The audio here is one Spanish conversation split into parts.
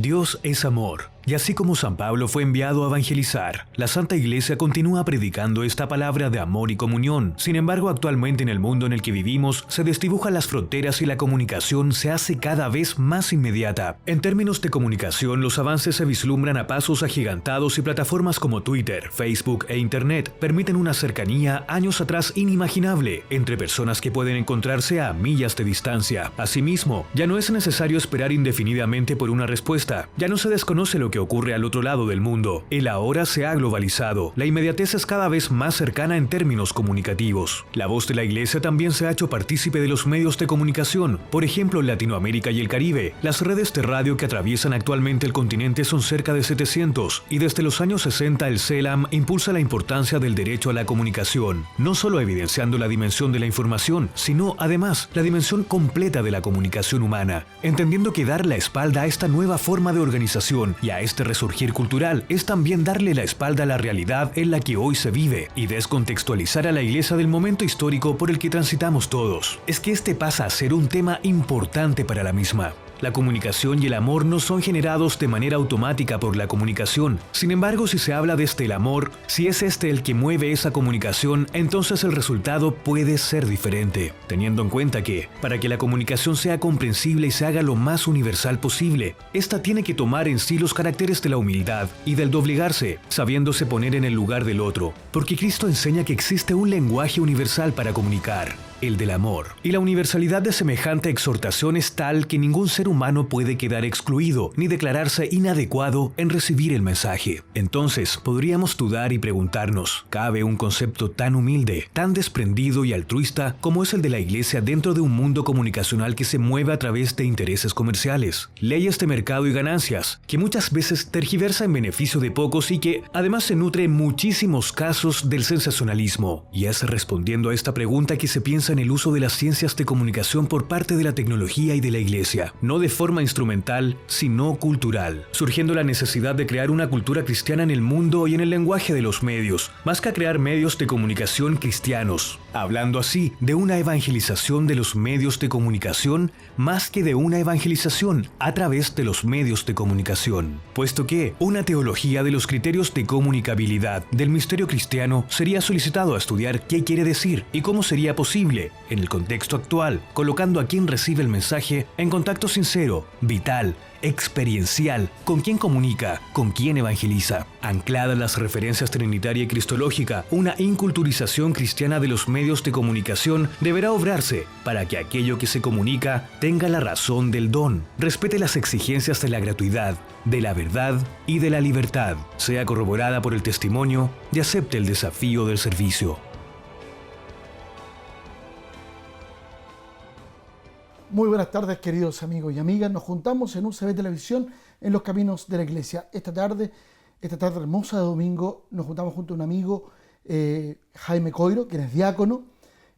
Dios es amor, y así como San Pablo fue enviado a evangelizar, la Santa Iglesia continúa predicando esta palabra de amor y comunión. Sin embargo, actualmente en el mundo en el que vivimos, se desdibujan las fronteras y la comunicación se hace cada vez más inmediata. En términos de comunicación, los avances se vislumbran a pasos agigantados y plataformas como Twitter, Facebook e Internet permiten una cercanía años atrás inimaginable entre personas que pueden encontrarse a millas de distancia. Asimismo, ya no es necesario esperar indefinidamente por una respuesta. Ya no se desconoce lo que ocurre al otro lado del mundo. El ahora se ha globalizado. La inmediatez es cada vez más cercana en términos comunicativos. La voz de la Iglesia también se ha hecho partícipe de los medios de comunicación. Por ejemplo, en Latinoamérica y el Caribe, las redes de radio que atraviesan actualmente el continente son cerca de 700, y desde los años 60 el CELAM impulsa la importancia del derecho a la comunicación, no solo evidenciando la dimensión de la información, sino además la dimensión completa de la comunicación humana, entendiendo que dar la espalda a esta nueva forma de organización y a este resurgir cultural es también darle la espalda a la realidad en la que hoy se vive y descontextualizar a la Iglesia del momento histórico por el que transitamos todos. Es que este pasa a ser un tema importante para la misma. La comunicación y el amor no son generados de manera automática por la comunicación. Sin embargo, si se habla desde el amor, si es este el que mueve esa comunicación, entonces el resultado puede ser diferente. Teniendo en cuenta que, para que la comunicación sea comprensible y se haga lo más universal posible, esta tiene que tomar en sí los caracteres de la humildad y del doblegarse, sabiéndose poner en el lugar del otro. Porque Cristo enseña que existe un lenguaje universal para comunicar, el del amor. Y la universalidad de semejante exhortación es tal que ningún ser humano puede quedar excluido ni declararse inadecuado en recibir el mensaje. Entonces, podríamos dudar y preguntarnos, ¿cabe un concepto tan humilde, tan desprendido y altruista como es el de la Iglesia dentro de un mundo comunicacional que se mueve a través de intereses comerciales, leyes de mercado y ganancias, que muchas veces tergiversa en beneficio de pocos y que además se nutre en muchísimos casos del sensacionalismo? Y es respondiendo a esta pregunta que se piensa en el uso de las ciencias de comunicación por parte de la tecnología y de la Iglesia, no de forma instrumental, sino cultural, surgiendo la necesidad de crear una cultura cristiana en el mundo y en el lenguaje de los medios, más que a crear medios de comunicación cristianos, hablando así de una evangelización de los medios de comunicación más que de una evangelización a través de los medios de comunicación, puesto que una teología de los criterios de comunicabilidad del misterio cristiano sería solicitado a estudiar qué quiere decir y cómo sería posible en el contexto actual, colocando a quien recibe el mensaje en contacto sincero, vital, experiencial, con quien comunica, con quien evangeliza. Anclada en las referencias trinitaria y cristológica, una inculturización cristiana de los medios de comunicación deberá obrarse para que aquello que se comunica tenga la razón del don, respete las exigencias de la gratuidad, de la verdad y de la libertad, sea corroborada por el testimonio y acepte el desafío del servicio. Muy buenas tardes, queridos amigos y amigas. Nos juntamos en UCB Televisión en los caminos de la Iglesia. Esta tarde hermosa de domingo, nos juntamos junto a un amigo, Jaime Coiro, quien es diácono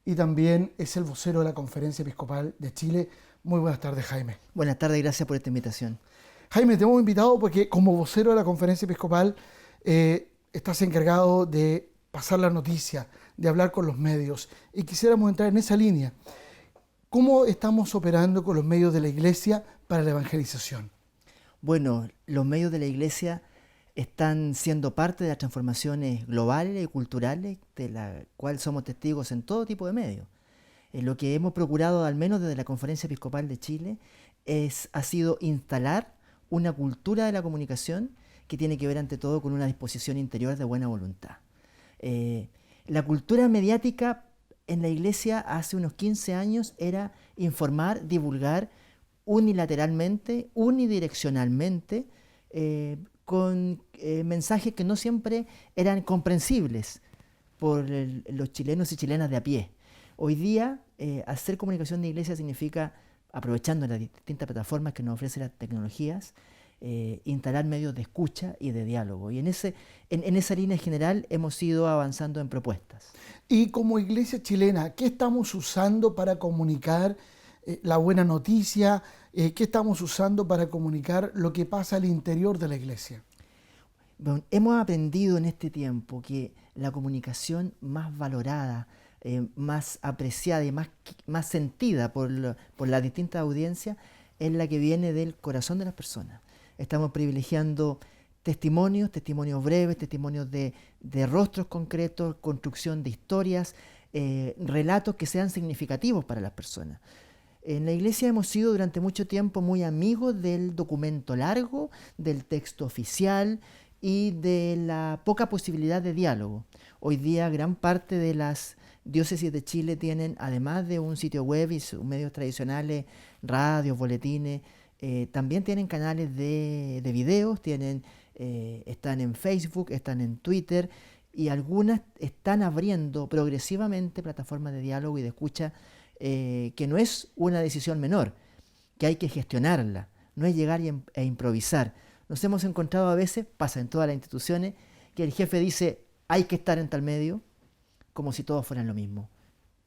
y también es el vocero de la Conferencia Episcopal de Chile. Muy buenas tardes, Jaime. Buenas tardes, gracias por esta invitación. Jaime, te hemos invitado porque como vocero de la Conferencia Episcopal estás encargado de pasar la noticia, de hablar con los medios, y quisiéramos entrar en esa línea. ¿Cómo estamos operando con los medios de la Iglesia para la evangelización? Bueno, los medios de la Iglesia están siendo parte de las transformaciones globales y culturales de la cual somos testigos en todo tipo de medios. Lo que hemos procurado, al menos desde la Conferencia Episcopal de Chile, ha sido instalar una cultura de la comunicación que tiene que ver ante todo con una disposición interior de buena voluntad. La cultura mediática en la Iglesia hace unos 15 años era informar, divulgar unilateralmente, unidireccionalmente, con mensajes que no siempre eran comprensibles por los chilenos y chilenas de a pie. Hoy día, hacer comunicación de Iglesia significa, aprovechando las distintas plataformas que nos ofrecen las tecnologías, instalar medios de escucha y de diálogo. Y en esa línea general hemos ido avanzando en propuestas. Y como Iglesia chilena, ¿qué estamos usando para comunicar la buena noticia? ¿Qué estamos usando para comunicar lo que pasa al interior de la Iglesia? Bueno, hemos aprendido en este tiempo que la comunicación más valorada, más apreciada y más sentida por las distintas audiencias es la que viene del corazón de las personas. Estamos privilegiando testimonios breves, testimonios de rostros concretos, construcción de historias, relatos que sean significativos para las personas. En la iglesia hemos sido durante mucho tiempo muy amigos del documento largo, del texto oficial y de la poca posibilidad de diálogo. Hoy día gran parte de las diócesis de Chile tienen, además de un sitio web y sus medios tradicionales, radios, boletines, también tienen canales de videos, están en Facebook, están en Twitter, y algunas están abriendo progresivamente plataformas de diálogo y de escucha, que no es una decisión menor, que hay que gestionarla, no es llegar e improvisar. Nos hemos encontrado a veces, pasa en todas las instituciones, que el jefe dice hay que estar en tal medio, como si todos fueran lo mismo.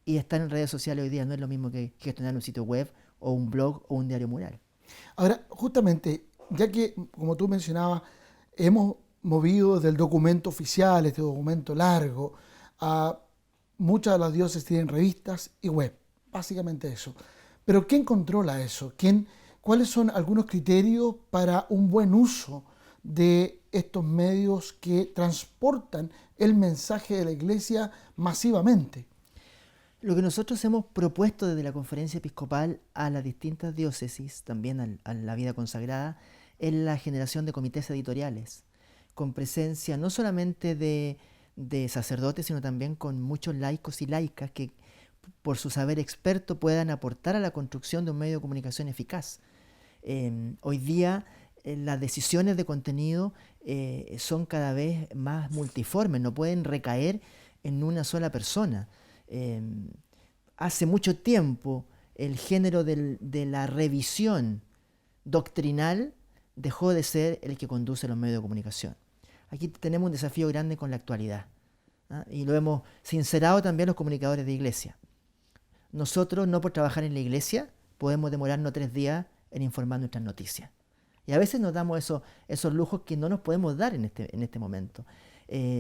Y estar en redes sociales hoy día no es lo mismo que gestionar un sitio web o un blog o un diario mural. Ahora, justamente, ya que, como tú mencionabas, hemos movido del documento oficial, este documento largo, a muchas de las diócesis tienen revistas y web, básicamente eso. Pero ¿quién controla eso? ¿Cuáles son algunos criterios para un buen uso de estos medios que transportan el mensaje de la Iglesia masivamente? Lo que nosotros hemos propuesto desde la Conferencia Episcopal a las distintas diócesis, también a la vida consagrada, es la generación de comités editoriales, con presencia no solamente de sacerdotes, sino también con muchos laicos y laicas que, por su saber experto, puedan aportar a la construcción de un medio de comunicación eficaz. Hoy día las decisiones de contenido son cada vez más multiformes, no pueden recaer en una sola persona. Hace mucho tiempo el género de la revisión doctrinal dejó de ser el que conduce los medios de comunicación. Aquí tenemos un desafío grande con la actualidad, ¿ah? Y lo hemos sincerado también los comunicadores de iglesia. Nosotros, no por trabajar en la iglesia, podemos demorarnos 3 días en informar nuestras noticias. Y a veces nos damos esos lujos que no nos podemos dar en este momento.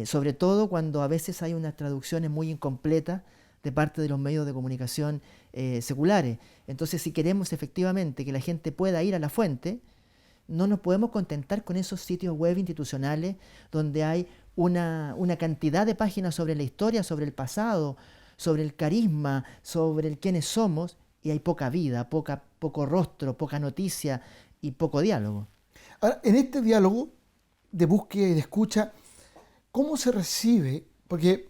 Sobre todo cuando a veces hay unas traducciones muy incompletas de parte de los medios de comunicación seculares. Entonces, si queremos efectivamente que la gente pueda ir a la fuente, no nos podemos contentar con esos sitios web institucionales donde hay una cantidad de páginas sobre la historia, sobre el pasado, sobre el carisma, sobre el quiénes somos, y hay poca vida, poco rostro, poca noticia y poco diálogo. Ahora, en este diálogo de búsqueda y de escucha, ¿cómo se recibe? Porque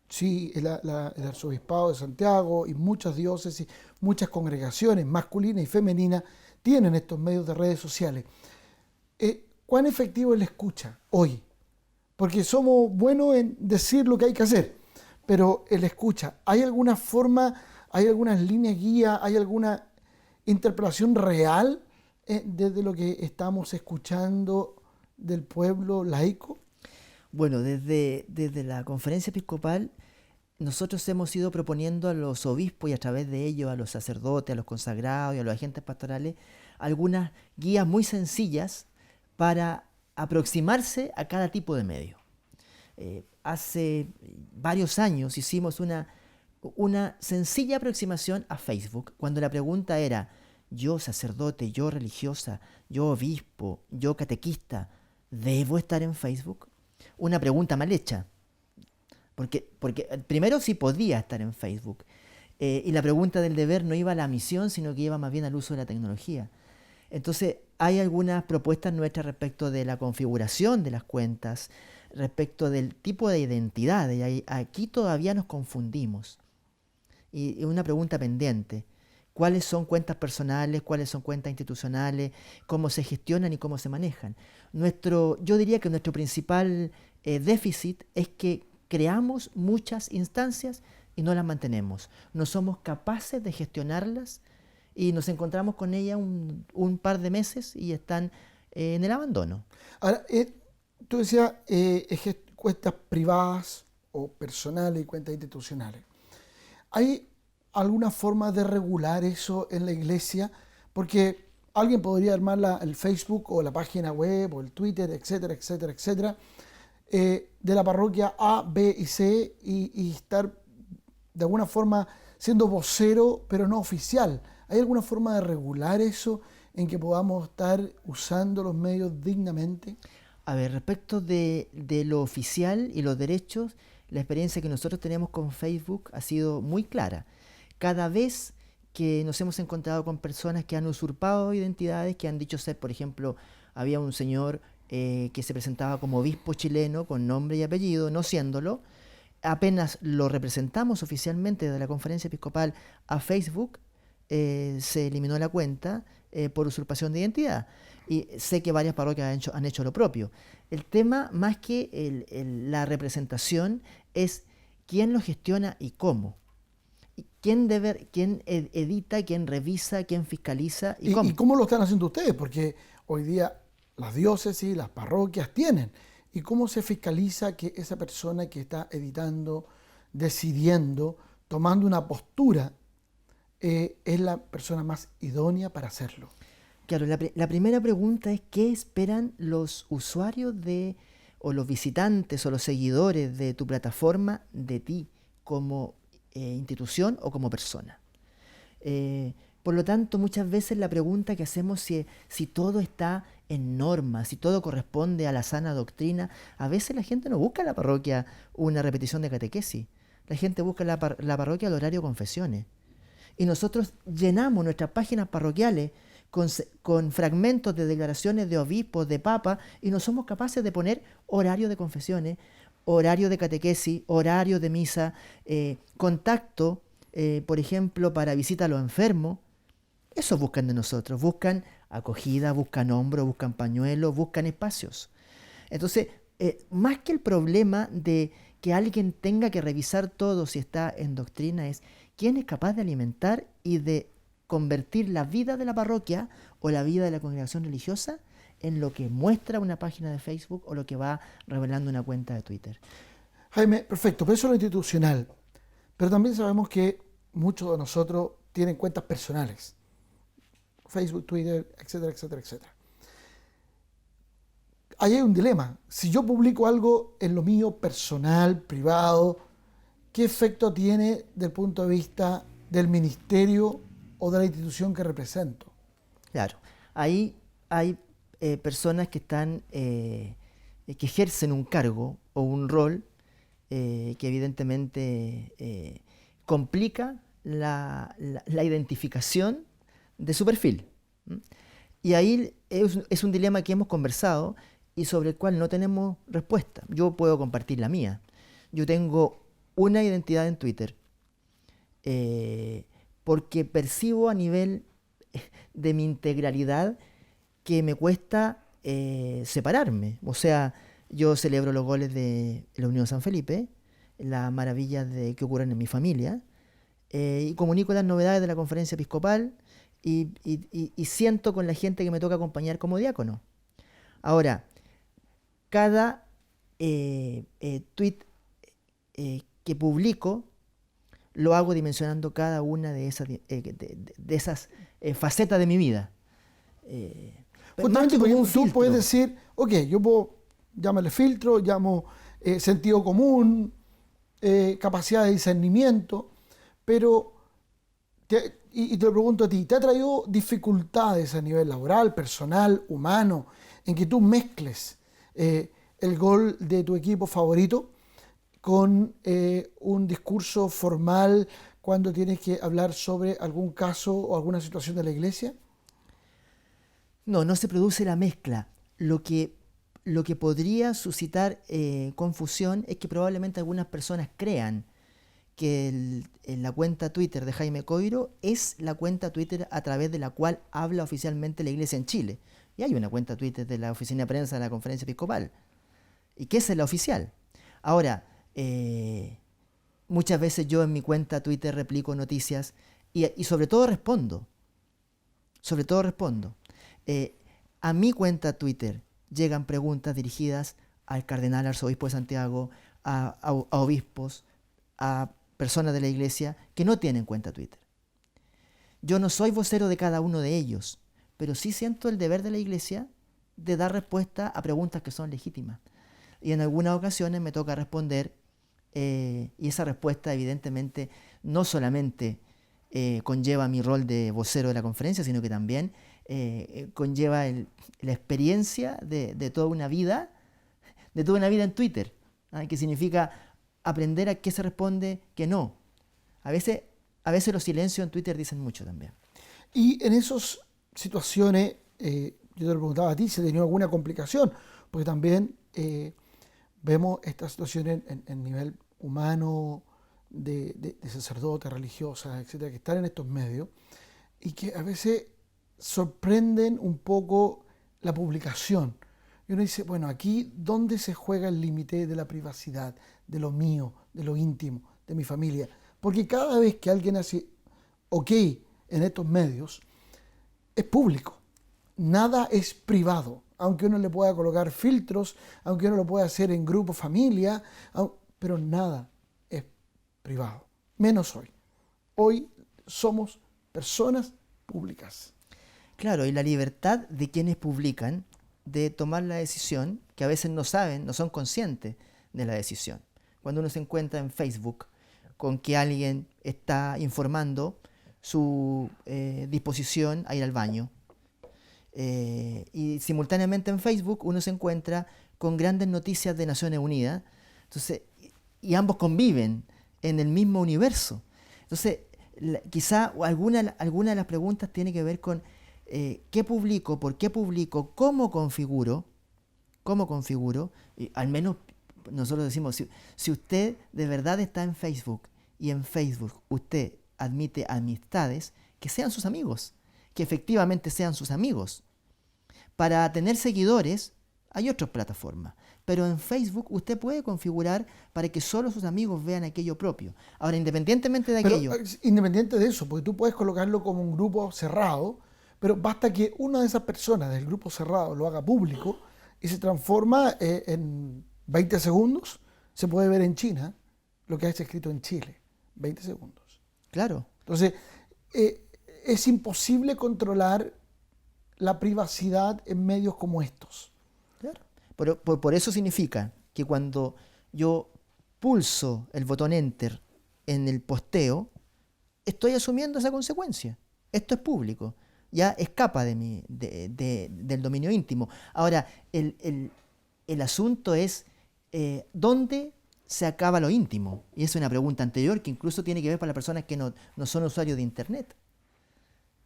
sí, el arzobispado de Santiago y muchas diócesis, muchas congregaciones masculinas y femeninas tienen estos medios de redes sociales. ¿Cuán efectivo es la escucha hoy? Porque somos buenos en decir lo que hay que hacer, pero el escucha, ¿hay alguna forma, hay algunas líneas guía, hay alguna interpretación real desde lo que estamos escuchando del pueblo laico? Bueno, desde la Conferencia Episcopal nosotros hemos ido proponiendo a los obispos y a través de ellos a los sacerdotes, a los consagrados y a los agentes pastorales algunas guías muy sencillas para aproximarse a cada tipo de medio. Hace varios años hicimos una sencilla aproximación a Facebook, cuando la pregunta era: yo sacerdote, yo religiosa, yo obispo, yo catequista, ¿debo estar en Facebook? Una pregunta mal hecha, porque primero sí podía estar en Facebook, y la pregunta del deber no iba a la misión, sino que iba más bien al uso de la tecnología. Entonces hay algunas propuestas nuestras respecto de la configuración de las cuentas, respecto del tipo de identidad, y aquí todavía nos confundimos. Y una pregunta pendiente: ¿cuáles son cuentas personales? ¿Cuáles son cuentas institucionales? ¿Cómo se gestionan y cómo se manejan? Yo diría que nuestro principal déficit es que creamos muchas instancias y no las mantenemos. No somos capaces de gestionarlas y nos encontramos con ellas un par de meses y están en el abandono. Ahora, tú decías cuentas privadas o personales y cuentas institucionales. ¿Hay alguna forma de regular eso en la iglesia? Porque alguien podría armar el Facebook o la página web o el Twitter, etcétera, etcétera, etcétera, de la parroquia A, B y C y estar de alguna forma siendo vocero, pero no oficial. ¿Hay alguna forma de regular eso en que podamos estar usando los medios dignamente? A ver, respecto de lo oficial y los derechos, la experiencia que nosotros tenemos con Facebook ha sido muy clara. Cada vez que nos hemos encontrado con personas que han usurpado identidades, que han dicho ser, por ejemplo, había un señor que se presentaba como obispo chileno con nombre y apellido, no siéndolo, apenas lo representamos oficialmente desde la conferencia episcopal a Facebook, se eliminó la cuenta por usurpación de identidad. Y sé que varias parroquias han hecho lo propio. El tema, más que la representación, es quién lo gestiona y cómo. ¿Quién edita, quién revisa, quién fiscaliza y cómo? ¿Y cómo lo están haciendo ustedes? Porque hoy día las diócesis, las parroquias tienen. ¿Y cómo se fiscaliza que esa persona que está editando, decidiendo, tomando una postura, es la persona más idónea para hacerlo? Claro, la primera pregunta es ¿qué esperan los usuarios o los visitantes o los seguidores de tu plataforma de ti como institución o como persona? Por lo tanto, muchas veces la pregunta que hacemos si todo está en norma, si todo corresponde a la sana doctrina, a veces la gente no busca en la parroquia una repetición de catequesis. La gente busca en la parroquia el horario de confesiones. Y nosotros llenamos nuestras páginas parroquiales con fragmentos de declaraciones de obispos, de papas, y no somos capaces de poner horario de confesiones, horario de catequesis, horario de misa, contacto, por ejemplo, para visita a los enfermos. Eso buscan de nosotros, buscan acogida, buscan hombro, buscan pañuelos, buscan espacios. Entonces, más que el problema de que alguien tenga que revisar todo si está en doctrina, es quién es capaz de alimentar y de convertir la vida de la parroquia o la vida de la congregación religiosa en lo que muestra una página de Facebook o lo que va revelando una cuenta de Twitter. Jaime, perfecto, pero eso es lo institucional. Pero también sabemos que muchos de nosotros tienen cuentas personales. Facebook, Twitter, etcétera, etcétera, etcétera. Ahí hay un dilema. Si yo publico algo en lo mío personal, privado, ¿qué efecto tiene desde el punto de vista del ministerio o de la institución que represento? Claro, ahí hay personas que que ejercen un cargo o un rol que evidentemente complica la identificación de su perfil. Y ahí es un dilema que hemos conversado y sobre el cual no tenemos respuesta. Yo puedo compartir la mía. Yo tengo una identidad en Twitter porque percibo a nivel de mi integralidad que me cuesta separarme. O sea, yo celebro los goles de la Unión San Felipe, las maravillas que ocurren en mi familia, y comunico las novedades de la conferencia episcopal y siento con la gente que me toca acompañar como diácono. Ahora, cada tweet que publico lo hago dimensionando cada una de esas facetas de mi vida. Justamente porque tú puedes decir, ok, yo puedo llamarle filtro, llamo sentido común, capacidad de discernimiento, pero y te lo pregunto a ti, ¿te ha traído dificultades a nivel laboral, personal, humano, en que tú mezcles el gol de tu equipo favorito con un discurso formal cuando tienes que hablar sobre algún caso o alguna situación de la iglesia? No se produce la mezcla. Lo que podría suscitar confusión es que probablemente algunas personas crean que la cuenta Twitter de Jaime Coiro es la cuenta Twitter a través de la cual habla oficialmente la iglesia en Chile. Y hay una cuenta Twitter de la oficina de prensa de la conferencia episcopal. ¿Y qué es la oficial? Ahora, muchas veces yo en mi cuenta Twitter replico noticias y sobre todo respondo. A mi cuenta Twitter llegan preguntas dirigidas al cardenal arzobispo de Santiago, a obispos, a personas de la iglesia que no tienen cuenta Twitter. Yo no soy vocero de cada uno de ellos, pero sí siento el deber de la iglesia de dar respuesta a preguntas que son legítimas. Y en algunas ocasiones me toca responder, y esa respuesta evidentemente no solamente conlleva mi rol de vocero de la conferencia, sino que también conlleva la experiencia de toda una vida, en Twitter, que significa aprender a qué se responde, qué no. A veces los silencios en Twitter dicen mucho también. Y en esas situaciones, yo te lo preguntaba a ti, si has tenido alguna complicación, porque también vemos estas situaciones en nivel humano, de sacerdotes, religiosas, etcétera, que están en estos medios y que a veces sorprenden un poco la publicación. Y uno dice, bueno, aquí, ¿dónde se juega el límite de la privacidad, de lo mío, de lo íntimo, de mi familia? Porque cada vez que alguien hace ok en estos medios, es público. Nada es privado, aunque uno le pueda colocar filtros, aunque uno lo pueda hacer en grupo, familia, pero nada es privado, menos hoy. Hoy somos personas públicas. Claro, y la libertad de quienes publican de tomar la decisión, que a veces no saben, no son conscientes de la decisión. Cuando uno se encuentra en Facebook con que alguien está informando su disposición a ir al baño, y simultáneamente en Facebook uno se encuentra con grandes noticias de Naciones Unidas, entonces, y ambos conviven en el mismo universo. Entonces, quizá alguna de las preguntas tiene que ver con qué publico, por qué publico, cómo configuro, y al menos nosotros decimos, si usted de verdad está en Facebook y en Facebook usted admite amistades, que sean sus amigos, que efectivamente sean sus amigos. Para tener seguidores hay otras plataformas, pero en Facebook usted puede configurar para que solo sus amigos vean aquello propio. Ahora, independientemente de aquello... Independiente de eso, porque tú puedes colocarlo como un grupo cerrado, pero basta que una de esas personas del grupo cerrado lo haga público y se transforma en 20 segundos. Se puede ver en China lo que ha escrito en Chile. 20 segundos. Claro. Entonces, es imposible controlar la privacidad en medios como estos. Claro. Por eso significa que cuando yo pulso el botón Enter en el posteo, estoy asumiendo esa consecuencia. Esto es público. Ya escapa del dominio íntimo. Ahora, el asunto es ¿dónde se acaba lo íntimo? Y es una pregunta anterior que incluso tiene que ver para las personas que no son usuarios de Internet.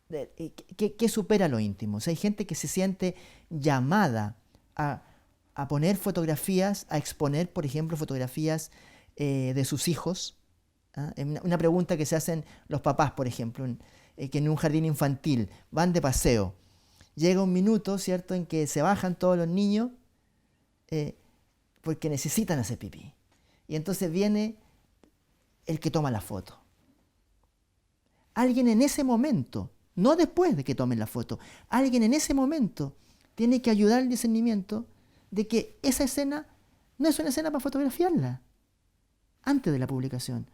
¿Qué supera lo íntimo? O sea, hay gente que se siente llamada a poner fotografías, a exponer, por ejemplo, fotografías de sus hijos. Una pregunta que se hacen los papás, por ejemplo, que en un jardín infantil van de paseo. Llega un minuto, ¿cierto?, en que se bajan todos los niños porque necesitan hacer pipí. Y entonces viene el que toma la foto. Alguien en ese momento, no después de que tomen la foto, alguien en ese momento tiene que ayudar al discernimiento de que esa escena no es una escena para fotografiarla antes de la publicación.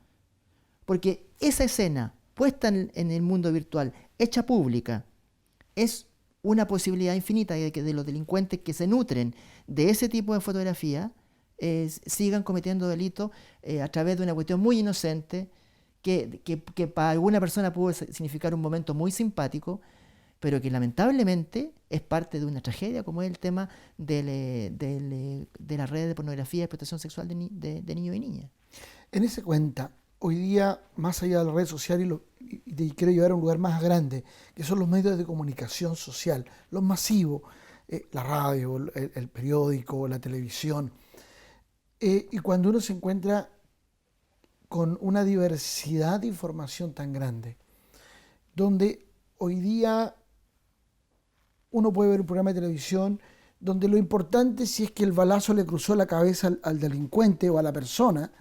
Porque esa escena puesta en el mundo virtual, hecha pública, es una posibilidad infinita de que de los delincuentes que se nutren de ese tipo de fotografía sigan cometiendo delitos a través de una cuestión muy inocente que para alguna persona pudo significar un momento muy simpático, pero que lamentablemente es parte de una tragedia como es el tema de las redes de pornografía y explotación sexual de niños y niñas. En ese cuenta, hoy día, más allá de las redes sociales, y te quiero llevar a un lugar más grande, que son los medios de comunicación social, los masivos, la radio, el periódico, la televisión. Y cuando uno se encuentra con una diversidad de información tan grande, donde hoy día uno puede ver un programa de televisión donde lo importante si es que el balazo le cruzó la cabeza al delincuente o a la persona,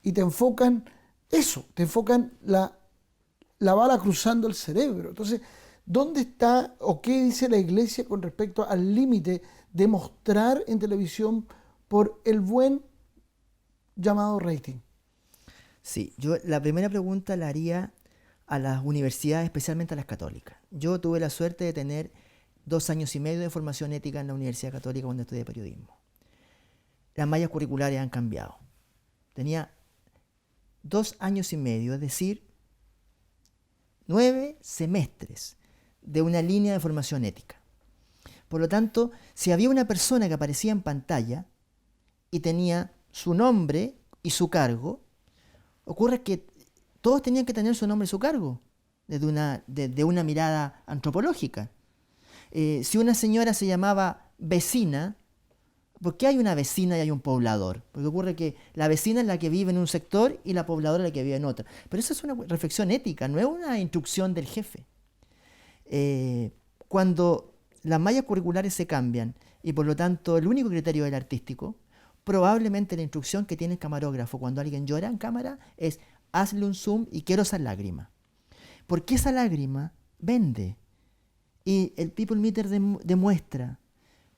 y te enfocan eso, te enfocan la bala cruzando el cerebro. Entonces, ¿dónde está o qué dice la Iglesia con respecto al límite de mostrar en televisión por el buen llamado rating? Sí, yo la primera pregunta la haría a las universidades, especialmente a las católicas. Yo tuve la suerte de tener 2 años y medio de formación ética en la Universidad Católica cuando estudié periodismo. Las mallas curriculares han cambiado. Tenía 2 años y medio, es decir, 9 semestres de una línea de formación ética. Por lo tanto, si había una persona que aparecía en pantalla y tenía su nombre y su cargo, ocurre que todos tenían que tener su nombre y su cargo desde una mirada antropológica. Si una señora se llamaba vecina, ¿por qué hay una vecina y hay un poblador? Porque ocurre que la vecina es la que vive en un sector y la pobladora es la que vive en otro. Pero esa es una reflexión ética, no es una instrucción del jefe. Cuando las mallas curriculares se cambian y por lo tanto el único criterio es el artístico, probablemente la instrucción que tiene el camarógrafo cuando alguien llora en cámara es hazle un zoom y quiero esa lágrima. Porque esa lágrima vende. Y el People Meter demuestra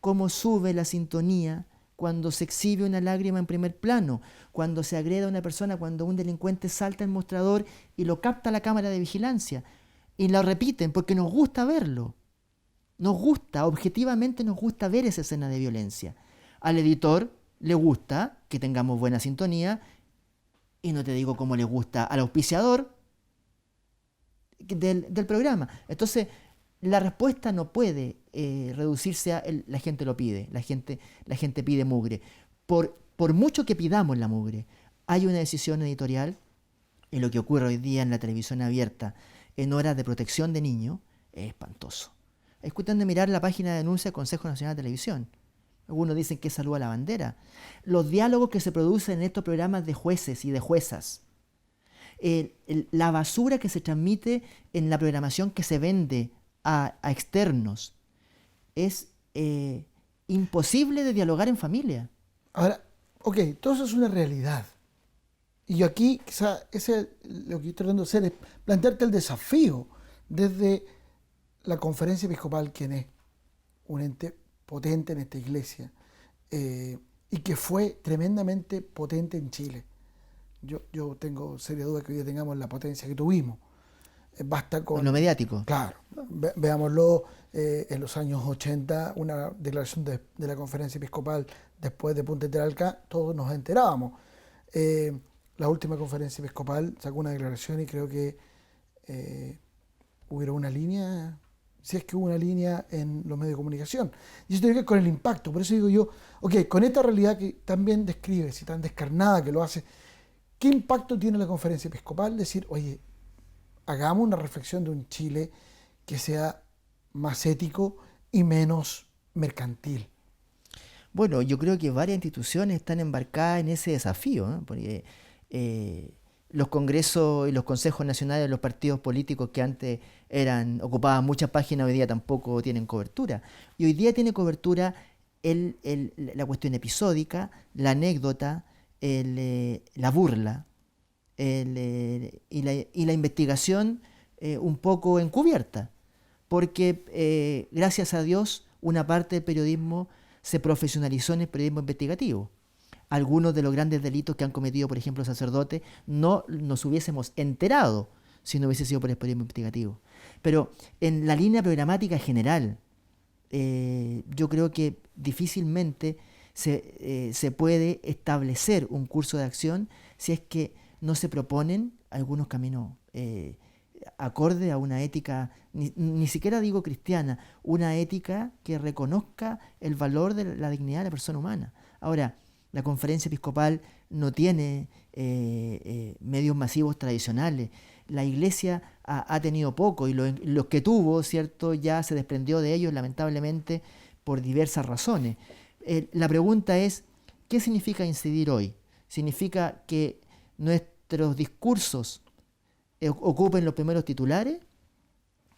cómo sube la sintonía cuando se exhibe una lágrima en primer plano, cuando se agrede a una persona, cuando un delincuente salta al mostrador y lo capta la cámara de vigilancia. Y lo repiten porque nos gusta verlo. Nos gusta, objetivamente nos gusta ver esa escena de violencia. Al editor le gusta que tengamos buena sintonía, y no te digo cómo le gusta al auspiciador del programa. Entonces, la respuesta no puede reducirse a la gente lo pide, la gente pide mugre. Por mucho que pidamos la mugre, hay una decisión editorial, y lo que ocurre hoy día en la televisión abierta en horas de protección de niños es espantoso. Es cuestión de mirar la página de denuncia del Consejo Nacional de Televisión. Algunos dicen que es salud a la bandera. Los diálogos que se producen en estos programas de jueces y de juezas, la basura que se transmite en la programación que se vende a externos, es imposible de dialogar en familia. Ahora, ok, todo eso es una realidad. Y yo aquí, quizá, lo que estoy tratando de hacer es plantearte el desafío desde la Conferencia Episcopal, quien es un ente potente en esta iglesia, y que fue tremendamente potente en Chile. Yo tengo seria duda que hoy día tengamos la potencia que tuvimos. Basta con... Lo mediático. Claro. Veámoslo en los años 80, una declaración de la Conferencia Episcopal después de Punta Teralca, todos nos enterábamos. La última Conferencia Episcopal sacó una declaración y creo que hubo una línea... si es que hubo una línea en los medios de comunicación. Y eso tiene que ver con el impacto. Por eso digo yo, ok, con esta realidad que tan bien describes y tan descarnada que lo hace, ¿qué impacto tiene la Conferencia Episcopal? Decir, oye, hagamos una reflexión de un Chile que sea más ético y menos mercantil. Bueno, yo creo que varias instituciones están embarcadas en ese desafío, ¿no? Porque los congresos y los consejos nacionales de los partidos políticos que antes ocupaban muchas páginas, hoy día tampoco tienen cobertura. Y hoy día tiene cobertura la cuestión episódica, la anécdota, la burla y la investigación un poco encubierta. Porque gracias a Dios una parte del periodismo se profesionalizó en el periodismo investigativo. Algunos de los grandes delitos que han cometido, por ejemplo, sacerdotes, no nos hubiésemos enterado si no hubiese sido por el periodismo investigativo. Pero en la línea programática general, yo creo que difícilmente se puede establecer un curso de acción si es que no se proponen algunos caminos acorde a una ética, ni siquiera digo cristiana, una ética que reconozca el valor de la dignidad de la persona humana. Ahora, la Conferencia Episcopal no tiene medios masivos tradicionales. La Iglesia ha tenido poco y los que tuvo, ¿cierto?, ya se desprendió de ellos, lamentablemente, por diversas razones. La pregunta es, ¿qué significa incidir hoy? ¿Significa que nuestros discursos ocupen los primeros titulares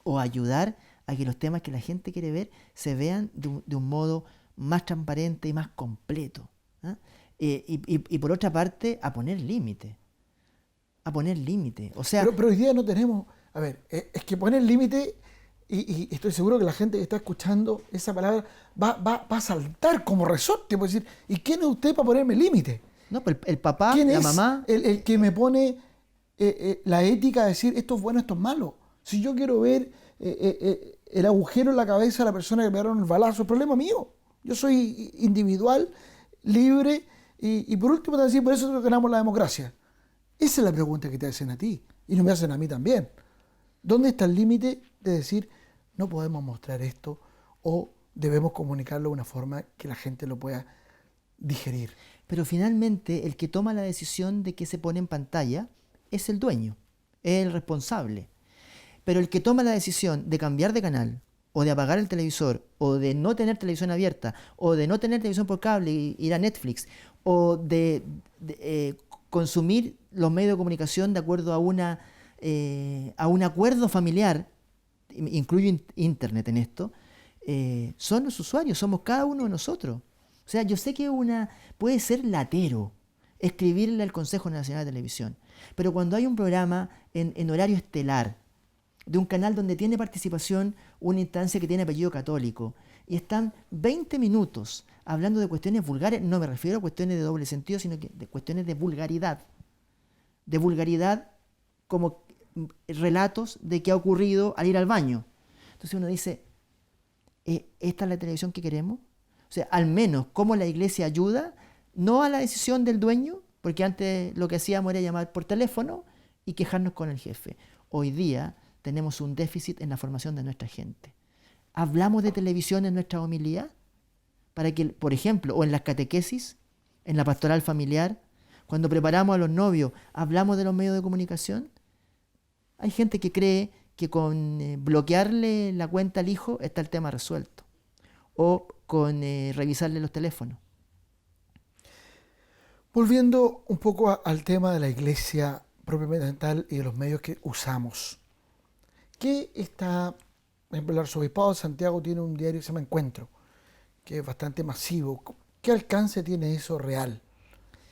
o ayudar a que los temas que la gente quiere ver se vean de un modo más transparente y más completo? ¿Ah? Y por otra parte, a poner límite. O sea, pero hoy día no tenemos... A ver, es que poner límite, y estoy seguro que la gente que está escuchando esa palabra va a saltar como resorte, por decir, ¿y quién es usted para ponerme límite? No, pero el papá, ¿Quién la es mamá... el que me pone la ética de decir esto es bueno, esto es malo? Si yo quiero ver el agujero en la cabeza de la persona que me dieron el balazo, es problema mío. Yo soy individual, libre, y por último te decir, por eso ganamos la democracia. Esa es la pregunta que te hacen a ti y no me hacen a mí también. ¿Dónde está el límite de decir no podemos mostrar esto o debemos comunicarlo de una forma que la gente lo pueda digerir. Pero finalmente el que toma la decisión de qué se pone en pantalla es el dueño, es el responsable. Pero el que toma la decisión de cambiar de canal, o de apagar el televisor, o de no tener televisión abierta, o de no tener televisión por cable y ir a Netflix, o de consumir los medios de comunicación de acuerdo a un acuerdo familiar, incluyo Internet en esto, son los usuarios, somos cada uno de nosotros. O sea, yo sé que puede ser latero escribirle al Consejo Nacional de Televisión, pero cuando hay un programa en horario estelar, de un canal donde tiene participación una instancia que tiene apellido católico, y están 20 minutos hablando de cuestiones vulgares, no me refiero a cuestiones de doble sentido, sino que de cuestiones de vulgaridad como relatos de qué ha ocurrido al ir al baño. Entonces uno dice, ¿esta es la televisión que queremos? O sea, al menos cómo la iglesia ayuda, no a la decisión del dueño, porque antes lo que hacíamos era llamar por teléfono y quejarnos con el jefe. Hoy día tenemos un déficit en la formación de nuestra gente. ¿Hablamos de televisión en nuestra homilía? Para que, por ejemplo, o en las catequesis, en la pastoral familiar, cuando preparamos a los novios, ¿hablamos de los medios de comunicación? Hay gente que cree que con bloquearle la cuenta al hijo está el tema resuelto. O con revisarle los teléfonos. Volviendo un poco al tema de la iglesia propiamente tal y de los medios que usamos. ¿Qué está, por ejemplo, el Arzobispado de Santiago tiene un diario que se llama Encuentro, que es bastante masivo? ¿Qué alcance tiene eso real?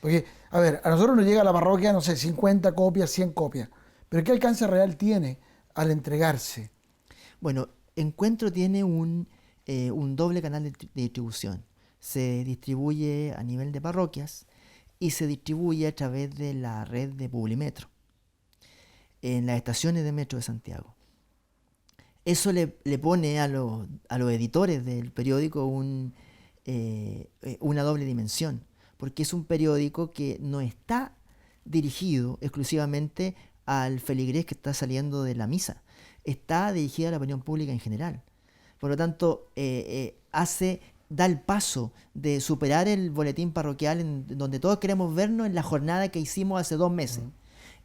Porque, a ver, a nosotros nos llega a la parroquia, no sé, 50 copias, 100 copias, pero ¿qué alcance real tiene al entregarse? Bueno, Encuentro tiene un doble canal de distribución. Se distribuye a nivel de parroquias y se distribuye a través de la red de Publimetro, en las estaciones de metro de Santiago. Eso le pone a los editores del periódico una doble dimensión, porque es un periódico que no está dirigido exclusivamente al feligrés que está saliendo de la misa, está dirigido a la opinión pública en general. Por lo tanto, da el paso de superar el boletín parroquial en donde todos queremos vernos en la jornada que hicimos hace 2 meses.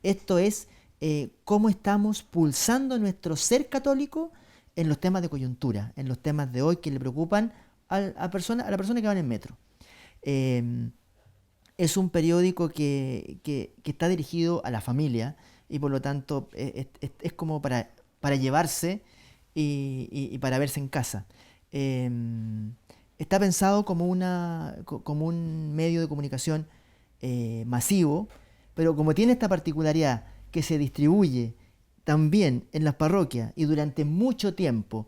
Esto es cómo estamos pulsando nuestro ser católico en los temas de coyuntura, en los temas de hoy que le preocupan a la persona que va en el metro. Es un periódico que está dirigido a la familia y por lo tanto es como para llevarse y para verse en casa. Está pensado como un medio de comunicación masivo, pero como tiene esta particularidad que se distribuye también en las parroquias y durante mucho tiempo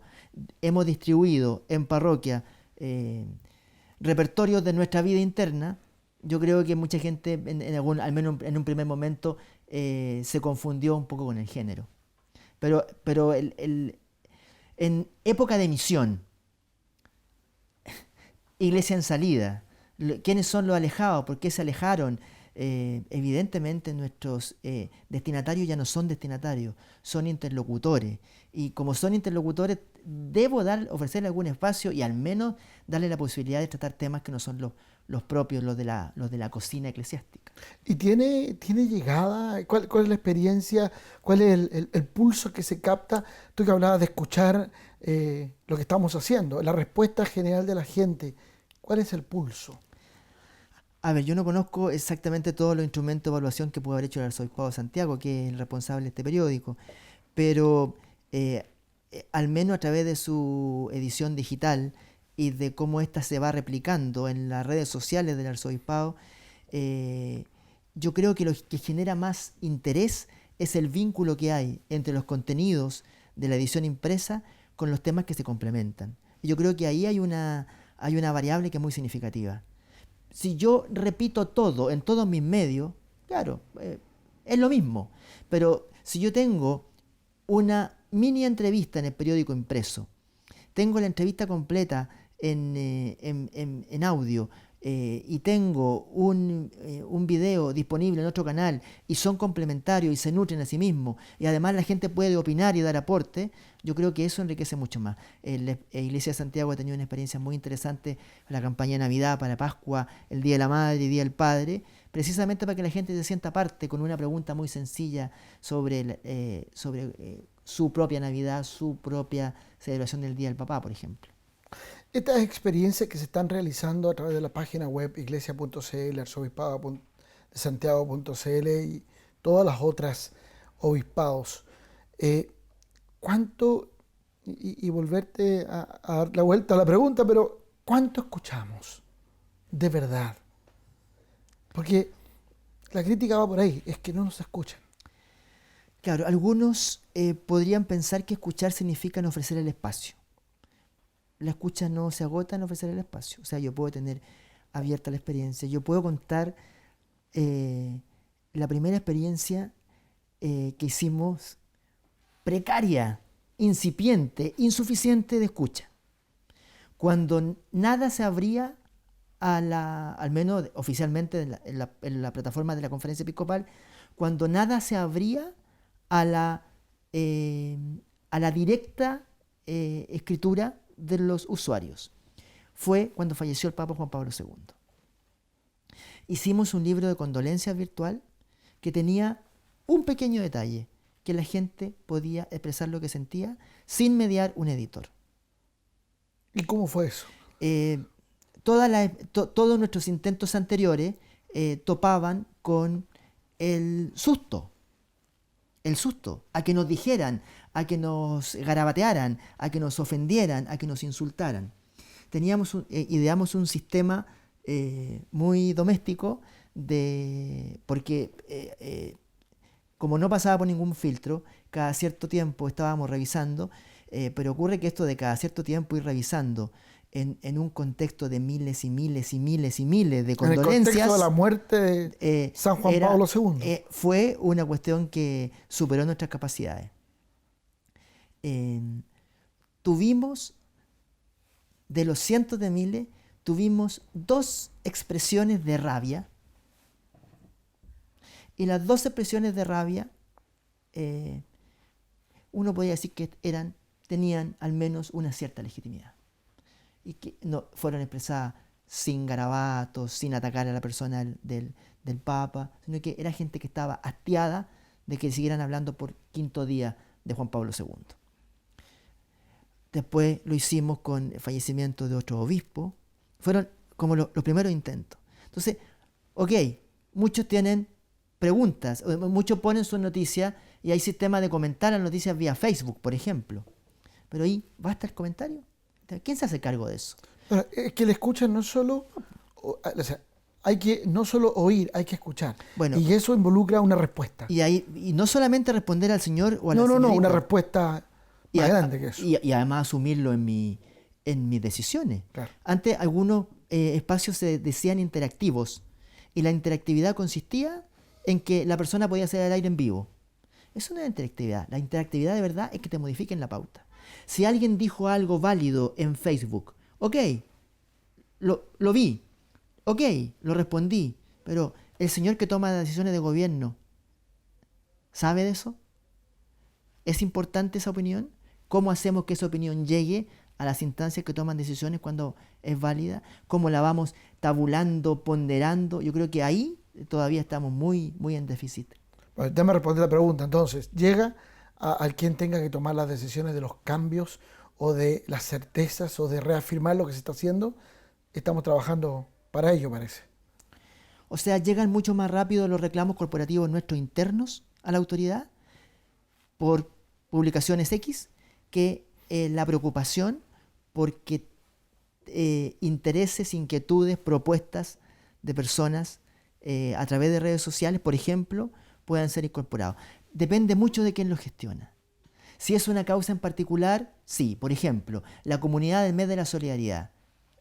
hemos distribuido en parroquia repertorios de nuestra vida interna, yo creo que mucha gente, al menos en un primer momento, se confundió un poco con el género. Pero en época de misión, iglesia en salida, ¿quiénes son los alejados? ¿Por qué se alejaron? Evidentemente nuestros destinatarios ya no son destinatarios, son interlocutores. Y como son interlocutores, debo ofrecerle algún espacio y al menos darle la posibilidad de tratar temas que no son los propios, los de la cocina eclesiástica. ¿Y tiene llegada? ¿Cuál es la experiencia? ¿Cuál es el pulso que se capta? Tú que hablabas de escuchar lo que estamos haciendo, la respuesta general de la gente. ¿Cuál es el pulso? A ver, yo no conozco exactamente todos los instrumentos de evaluación que pudo haber hecho el Arzobispado de Santiago, que es el responsable de este periódico, pero al menos a través de su edición digital y de cómo ésta se va replicando en las redes sociales del Arzobispado, yo creo que lo que genera más interés es el vínculo que hay entre los contenidos de la edición impresa con los temas que se complementan. Y yo creo que ahí hay una variable que es muy significativa. Si yo repito todo en todos mis medios, claro, es lo mismo. Pero si yo tengo una mini entrevista en el periódico impreso, tengo la entrevista completa en audio, y tengo un video disponible en otro canal y son complementarios y se nutren a sí mismos y además la gente puede opinar y dar aporte, yo creo que eso enriquece mucho más. La Iglesia de Santiago ha tenido una experiencia muy interesante para la campaña de Navidad, para Pascua, el Día de la Madre y Día del Padre, precisamente para que la gente se sienta parte con una pregunta muy sencilla sobre su propia Navidad, su propia celebración del Día del Papá, por ejemplo. Estas experiencias que se están realizando a través de la página web iglesia.cl, arzobispado de Santiago.cl y todas las otras obispados, ¿cuánto, y volverte a dar la vuelta a la pregunta, pero ¿cuánto escuchamos de verdad? Porque la crítica va por ahí, es que no nos escuchan. Claro, algunos podrían pensar que escuchar significa no ofrecer el espacio. La escucha no se agota en ofrecer el espacio. O sea, yo puedo tener abierta la experiencia. Yo puedo contar la primera experiencia que hicimos precaria, incipiente, insuficiente de escucha. Cuando nada se abría, al menos oficialmente en la plataforma de la Conferencia Episcopal, cuando nada se abría a la directa escritura de los usuarios. Fue cuando falleció el Papa Juan Pablo II. Hicimos un libro de condolencias virtual que tenía un pequeño detalle, que la gente podía expresar lo que sentía sin mediar un editor. ¿Y cómo fue eso? Todos nuestros intentos anteriores topaban con el susto, a que nos dijeran, a que nos garabatearan, a que nos ofendieran, a que nos insultaran. Ideamos un sistema muy doméstico porque como no pasaba por ningún filtro, cada cierto tiempo estábamos revisando, pero ocurre que esto de cada cierto tiempo ir revisando en un contexto de miles y miles y miles y miles de condolencias. En el contexto de la muerte de San Juan Pablo II. Fue una cuestión que superó nuestras capacidades. Tuvimos, de los cientos de miles, tuvimos 2 expresiones de rabia. Y las 2 expresiones de rabia, uno podría decir que tenían al menos una cierta legitimidad. Y que no fueron expresadas sin garabatos, sin atacar a la persona del Papa, sino que era gente que estaba hastiada de que siguieran hablando por 5º día de Juan Pablo II. Después lo hicimos con el fallecimiento de otro obispo. Fueron como los primeros intentos. Entonces, muchos tienen preguntas, muchos ponen sus noticias y hay sistemas de comentar las noticias vía Facebook, por ejemplo. Pero ahí basta el comentario. ¿Quién se hace cargo de eso? Pero es que le escuchan no solo, hay que no solo oír, hay que escuchar. Bueno, y eso involucra una respuesta. Y no solamente responder al señor o a la señorita. No, una respuesta más grande que eso. Y además asumirlo en mis decisiones. Claro. Antes algunos espacios se decían interactivos y la interactividad consistía en que la persona podía hacer el aire en vivo. Eso no es interactividad. La interactividad de verdad es que te modifiquen la pauta. Si alguien dijo algo válido en Facebook, lo vi, lo respondí, pero el señor que toma decisiones de gobierno, ¿sabe de eso? ¿Es importante esa opinión? ¿Cómo hacemos que esa opinión llegue a las instancias que toman decisiones cuando es válida? ¿Cómo la vamos tabulando, ponderando? Yo creo que ahí todavía estamos muy, muy en déficit. Bueno, déjame responder la pregunta. Entonces, llega al quien tenga que tomar las decisiones de los cambios o de las certezas o de reafirmar lo que se está haciendo. Estamos trabajando para ello, parece. O sea, llegan mucho más rápido los reclamos corporativos nuestros internos a la autoridad por publicaciones X que la preocupación porque intereses, inquietudes, propuestas de personas a través de redes sociales, por ejemplo, puedan ser incorporados. Depende mucho de quién lo gestiona. Si es una causa en particular, sí. Por ejemplo, la comunidad del mes de la solidaridad.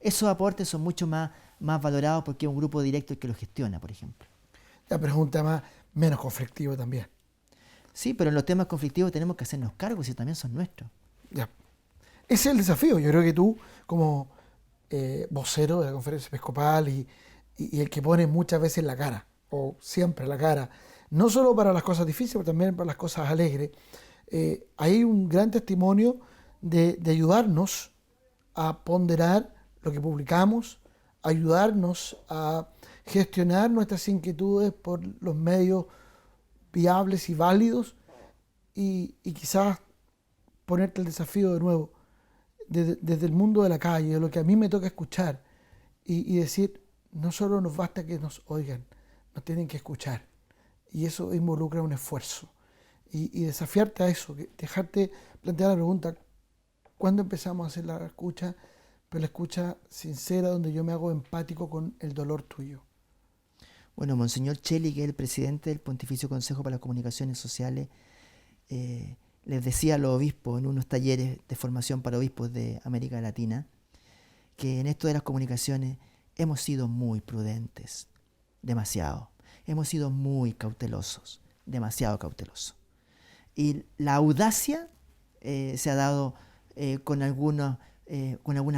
Esos aportes son mucho más valorados porque es un grupo directo el que lo gestiona, por ejemplo. La pregunta más menos conflictiva también. Sí, pero en los temas conflictivos tenemos que hacernos cargo si también son nuestros. Ya. Ese es el desafío. Yo creo que tú, como vocero de la Conferencia Episcopal y el que pone muchas veces la cara, o siempre la cara, no solo para las cosas difíciles, pero también para las cosas alegres. Hay un gran testimonio de ayudarnos a ponderar lo que publicamos, ayudarnos a gestionar nuestras inquietudes por los medios viables y válidos y quizás ponerte el desafío de nuevo desde el mundo de la calle, de lo que a mí me toca escuchar y decir, no solo nos basta que nos oigan, nos tienen que escuchar y eso involucra un esfuerzo y desafiarte a eso, dejarte plantear la pregunta, ¿cuándo empezamos a hacer la escucha? Pero la escucha sincera donde yo me hago empático con el dolor tuyo. Bueno, Monseñor Cheli, que es el presidente del Pontificio Consejo para las Comunicaciones Sociales, les decía a los obispos en unos talleres de formación para obispos de América Latina que en esto de las comunicaciones hemos sido muy prudentes, demasiado. Hemos sido muy cautelosos, demasiado cautelosos. Y la audacia se ha dado con algunas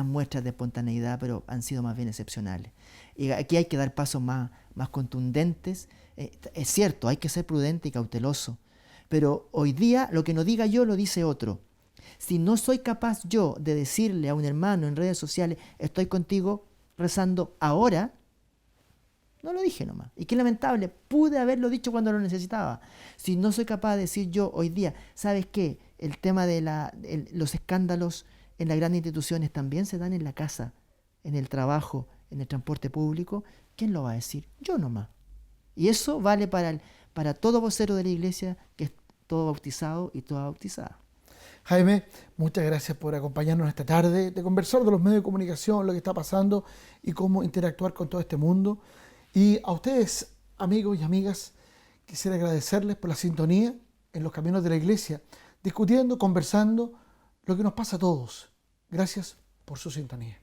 muestras de espontaneidad, pero han sido más bien excepcionales. Y aquí hay que dar pasos más contundentes. Es cierto, hay que ser prudente y cauteloso, pero hoy día lo que no diga yo lo dice otro. Si no soy capaz yo de decirle a un hermano en redes sociales, estoy contigo rezando ahora, no lo dije nomás. Y qué lamentable, pude haberlo dicho cuando lo necesitaba. Si no soy capaz de decir yo hoy día, ¿sabes qué? El tema de los escándalos en las grandes instituciones también se dan en la casa, en el trabajo, en el transporte público. ¿Quién lo va a decir? Yo nomás. Y eso vale para todo vocero de la iglesia que es todo bautizado y toda bautizada. Jaime, muchas gracias por acompañarnos esta tarde, de conversar de los medios de comunicación, lo que está pasando y cómo interactuar con todo este mundo. Y a ustedes, amigos y amigas, quisiera agradecerles por la sintonía en los caminos de la iglesia, discutiendo, conversando lo que nos pasa a todos. Gracias por su sintonía.